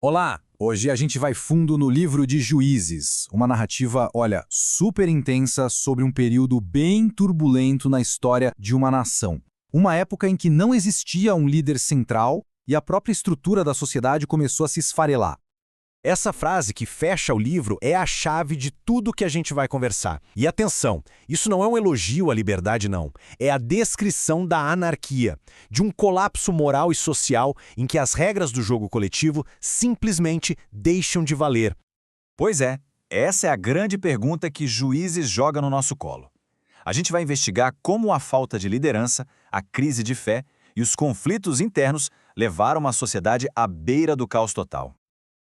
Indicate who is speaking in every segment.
Speaker 1: Olá! Hoje a gente vai fundo no livro de Juízes, uma narrativa, olha, super intensa sobre um período bem turbulento na história de uma nação. Uma época em que não existia um líder central e a própria estrutura da sociedade começou a se esfarelar.
Speaker 2: Essa frase que fecha o livro é a chave de tudo que a gente vai conversar. E atenção, isso não é um elogio à liberdade, não. É a descrição da anarquia, de um colapso moral e social em que as regras do jogo coletivo simplesmente deixam de valer.
Speaker 3: Pois é, essa é a grande pergunta que Juízes joga no nosso colo. A gente vai investigar como a falta de liderança, a crise de fé e os conflitos internos levaram uma sociedade à beira do caos total.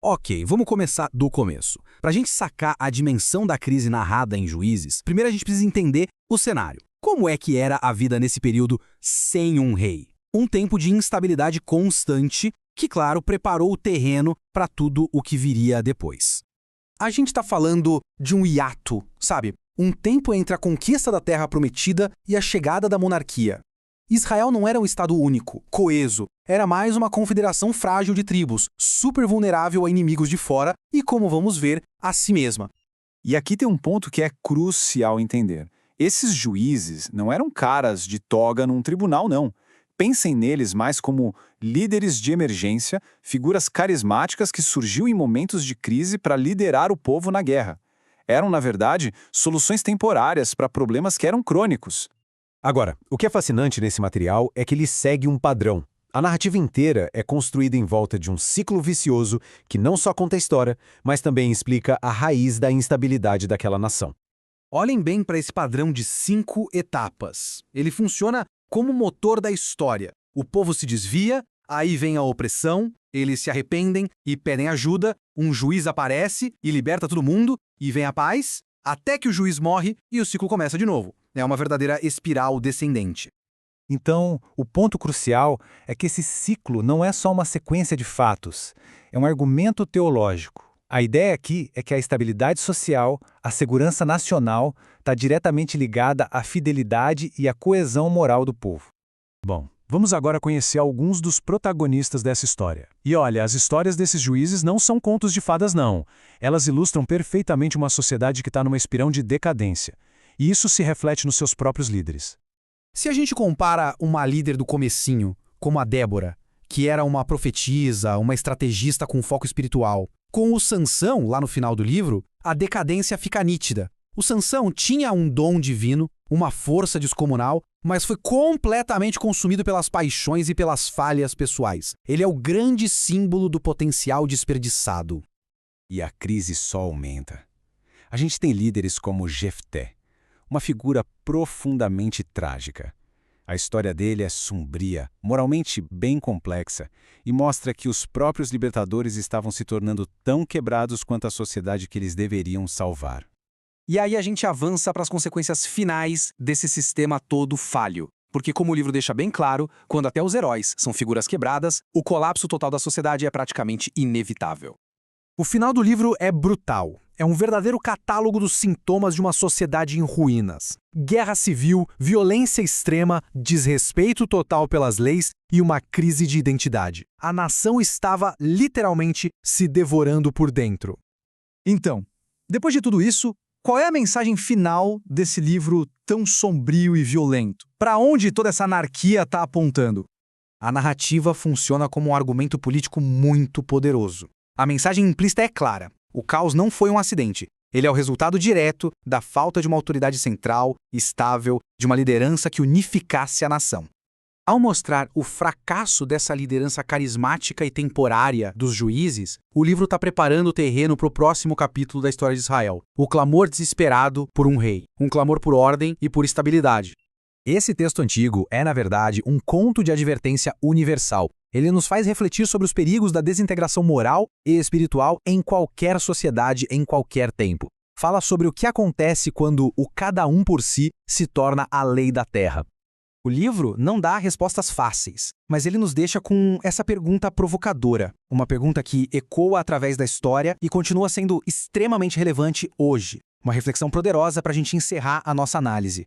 Speaker 1: Ok, vamos começar do começo. Para a gente sacar a dimensão da crise narrada em Juízes, primeiro a gente precisa entender o cenário. Como é que era a vida nesse período sem um rei? Um tempo de instabilidade constante que, claro, preparou o terreno para tudo o que viria depois. A gente está falando de um hiato, sabe? Um tempo entre a conquista da Terra Prometida e a chegada da monarquia. Israel não era um estado único, coeso, era mais uma confederação frágil de tribos, super vulnerável a inimigos de fora e, como vamos ver, a si mesma.
Speaker 4: E aqui tem um ponto que é crucial entender. Esses juízes não eram caras de toga num tribunal, não. Pensem neles mais como líderes de emergência, figuras carismáticas que surgiam em momentos de crise para liderar o povo na guerra. Eram, na verdade, soluções temporárias para problemas que eram crônicos.
Speaker 2: Agora, o que é fascinante nesse material é que ele segue um padrão. A narrativa inteira é construída em volta de um ciclo vicioso que não só conta a história, mas também explica a raiz da instabilidade daquela nação.
Speaker 1: Olhem bem para esse padrão de 5 etapas. Ele funciona como motor da história. O povo se desvia, aí vem a opressão, eles se arrependem e pedem ajuda, um juiz aparece e liberta todo mundo, e vem a paz, até que o juiz morre e o ciclo começa de novo. É uma verdadeira espiral descendente.
Speaker 5: Então, o ponto crucial é que esse ciclo não é só uma sequência de fatos, é um argumento teológico. A ideia aqui é que a estabilidade social, a segurança nacional, está diretamente ligada à fidelidade e à coesão moral do povo.
Speaker 6: Bom, vamos agora conhecer alguns dos protagonistas dessa história. E olha, as histórias desses juízes não são contos de fadas, não. Elas ilustram perfeitamente uma sociedade que está numa espiral de decadência. E isso se reflete nos seus próprios líderes.
Speaker 1: Se a gente compara uma líder do comecinho, como a Débora, que era uma profetisa, uma estrategista com foco espiritual, com o Sansão, lá no final do livro, a decadência fica nítida. O Sansão tinha um dom divino, uma força descomunal, mas foi completamente consumido pelas paixões e pelas falhas pessoais. Ele é o grande símbolo do potencial desperdiçado.
Speaker 2: E a crise só aumenta. A gente tem líderes como Jefté, uma figura profundamente trágica. A história dele é sombria, moralmente bem complexa, e mostra que os próprios libertadores estavam se tornando tão quebrados quanto a sociedade que eles deveriam salvar.
Speaker 1: E aí a gente avança para as consequências finais desse sistema todo falho. Porque, como o livro deixa bem claro, quando até os heróis são figuras quebradas, o colapso total da sociedade é praticamente inevitável. O final do livro é brutal. É um verdadeiro catálogo dos sintomas de uma sociedade em ruínas. Guerra civil, violência extrema, desrespeito total pelas leis e uma crise de identidade. A nação estava literalmente se devorando por dentro.
Speaker 7: Então, depois de tudo isso, qual é a mensagem final desse livro tão sombrio e violento? Para onde toda essa anarquia está apontando?
Speaker 1: A narrativa funciona como um argumento político muito poderoso. A mensagem implícita é clara. O caos não foi um acidente. Ele é o resultado direto da falta de uma autoridade central, estável, de uma liderança que unificasse a nação. Ao mostrar o fracasso dessa liderança carismática e temporária dos juízes, o livro está preparando o terreno para o próximo capítulo da história de Israel. O clamor desesperado por um rei. Um clamor por ordem e por estabilidade.
Speaker 5: Esse texto antigo é, na verdade, um conto de advertência universal. Ele nos faz refletir sobre os perigos da desintegração moral e espiritual em qualquer sociedade, em qualquer tempo. Fala sobre o que acontece quando o cada um por si se torna a lei da terra.
Speaker 1: O livro não dá respostas fáceis, mas ele nos deixa com essa pergunta provocadora. Uma pergunta que ecoa através da história e continua sendo extremamente relevante hoje. Uma reflexão poderosa para a gente encerrar a nossa análise.